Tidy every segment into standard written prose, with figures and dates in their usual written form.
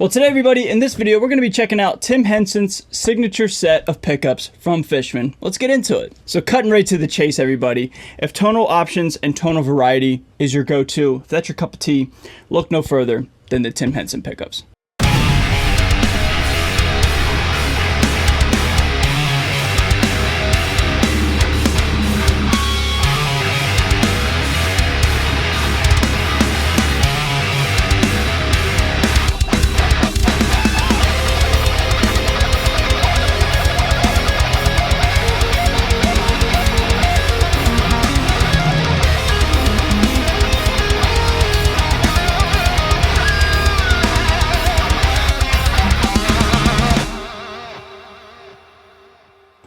Well, today everybody, in this video, we're going to be checking out Tim Henson's signature set of pickups from Fishman. Let's get into it. So cutting right to the chase, everybody. If tonal options and tonal variety is your go-to, if that's your cup of tea, look no further than the Tim Henson pickups.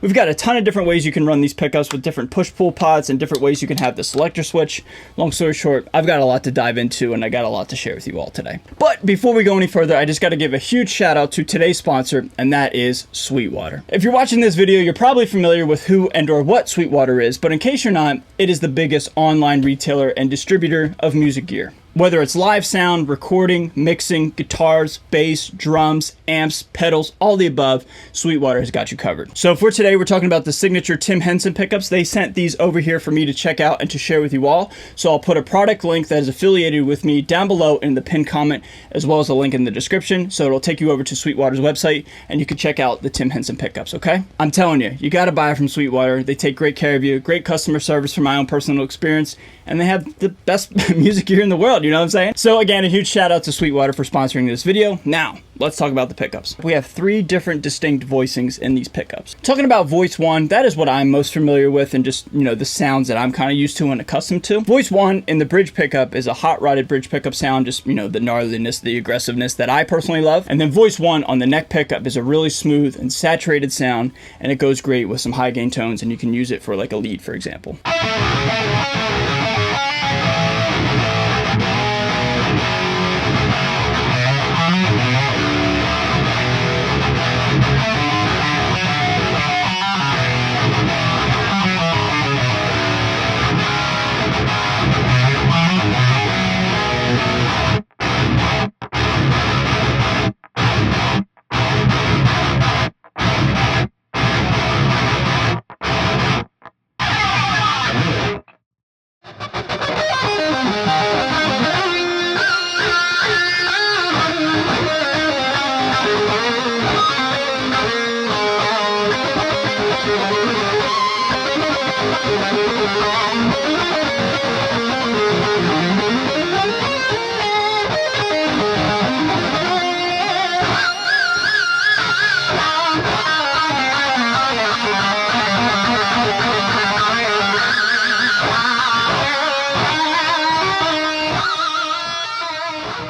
We've got a ton of different ways you can run these pickups with different push-pull pods and different ways you can have the selector switch. Long story short, I've got a lot to dive into and I got a lot to share with you all today. But before we go any further, I just got to give a huge shout out to today's sponsor, and that is Sweetwater. If you're watching this video, you're probably familiar with who and or what Sweetwater is, but in case you're not, it is the biggest online retailer and distributor of music gear. Whether it's live sound, recording, mixing, guitars, bass, drums, amps, pedals, all the above, Sweetwater has got you covered. So for today, we're talking about the signature Tim Henson pickups. They sent these over here for me to check out and to share with you all. So I'll put a product link that is affiliated with me down below in the pinned comment, as well as a link in the description. So it'll take you over to Sweetwater's website and you can check out the Tim Henson pickups, okay? I'm telling you, you gotta buy from Sweetwater. They take great care of you, great customer service from my own personal experience, and they have the best music gear in the world. You know what I'm saying? So again, a huge shout out to Sweetwater for sponsoring this video. Now, let's talk about the pickups. We have 3 different distinct voicings in these pickups. Talking about voice 1, that is what I'm most familiar with and just, you know, the sounds that I'm kind of used to and accustomed to. Voice 1 in the bridge pickup is a hot rodded bridge pickup sound, just, you know, the gnarliness, the aggressiveness that I personally love. And then voice 1 on the neck pickup is a really smooth and saturated sound, and it goes great with some high gain tones, and you can use it for like a lead, for example.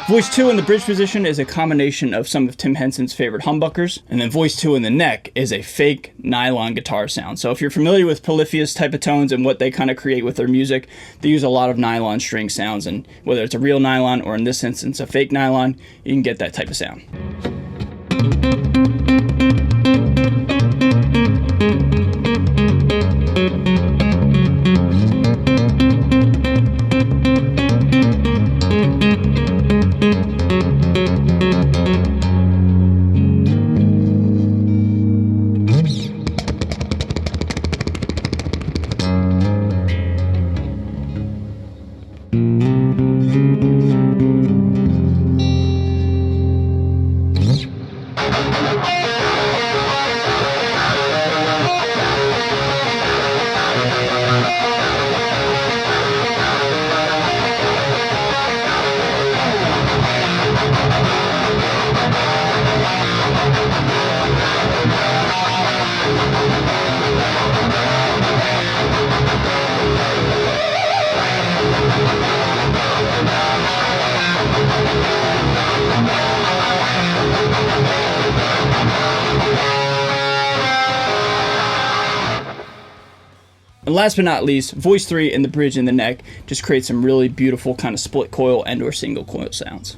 Voice 2 in the bridge position is a combination of some of Tim Henson's favorite humbuckers, and then voice 2 in the neck is a fake nylon guitar sound. So if you're familiar with Polyphia's type of tones and what they kind of create with their music, they use a lot of nylon string sounds, and whether it's a real nylon or in this instance a fake nylon, you can get that type of sound. And last but not least, voice 3 in the bridge and the neck just creates some really beautiful kind of split coil and or single coil sounds.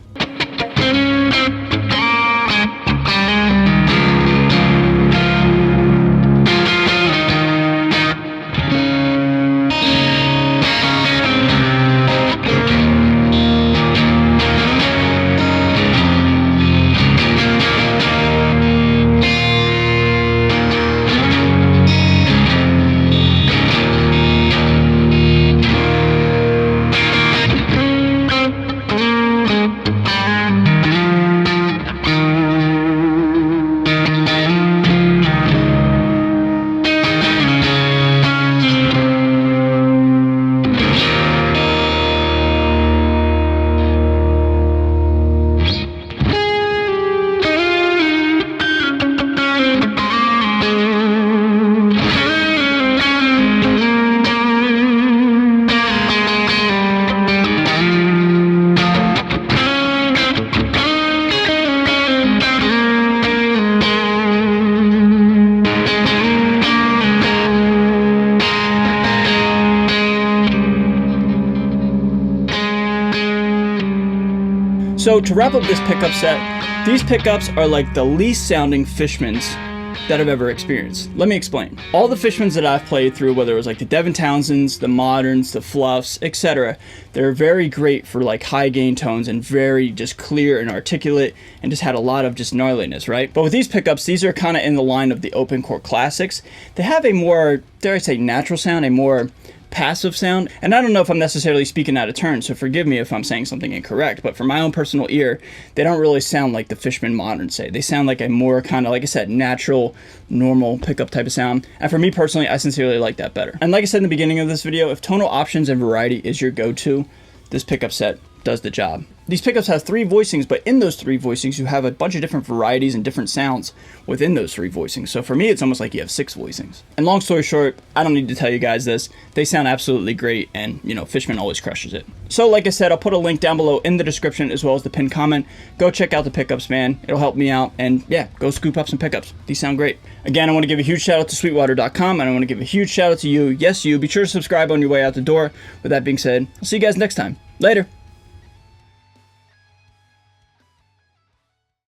So to wrap up this pickup set, these pickups are like the least sounding Fishmans that I've ever experienced. Let me explain. All the Fishmans that I've played through, whether it was like the Devin Townsends, the Moderns, the Fluffs, etc., they're very great for like high gain tones and very just clear and articulate and just had a lot of just gnarliness, right? But with these pickups, these are kind of in the line of the open core classics. They have a more, dare I say, natural sound, a more passive sound, and I don't know if I'm necessarily speaking out of turn, so forgive me if I'm saying something incorrect, but for my own personal ear, they don't really sound like the Fishman Modern say. They sound like a more kind of, like I said, natural, normal pickup type of sound, and for me personally, I sincerely like that better. And like I said in the beginning of this video, if tonal options and variety is your go-to, this pickup set does the job. These pickups have 3 voicings, but in those 3 voicings, you have a bunch of different varieties and different sounds within those 3 voicings. So for me, it's almost like you have 6 voicings. And long story short, I don't need to tell you guys this. They sound absolutely great, and you know, Fishman always crushes it. So like I said, I'll put a link down below in the description as well as the pinned comment. Go check out the pickups, man. It'll help me out, and yeah, go scoop up some pickups. These sound great. Again, I want to give a huge shout out to Sweetwater.com, and I want to give a huge shout out to you. Yes, you. Be sure to subscribe on your way out the door. With that being said, I'll see you guys next time. Later.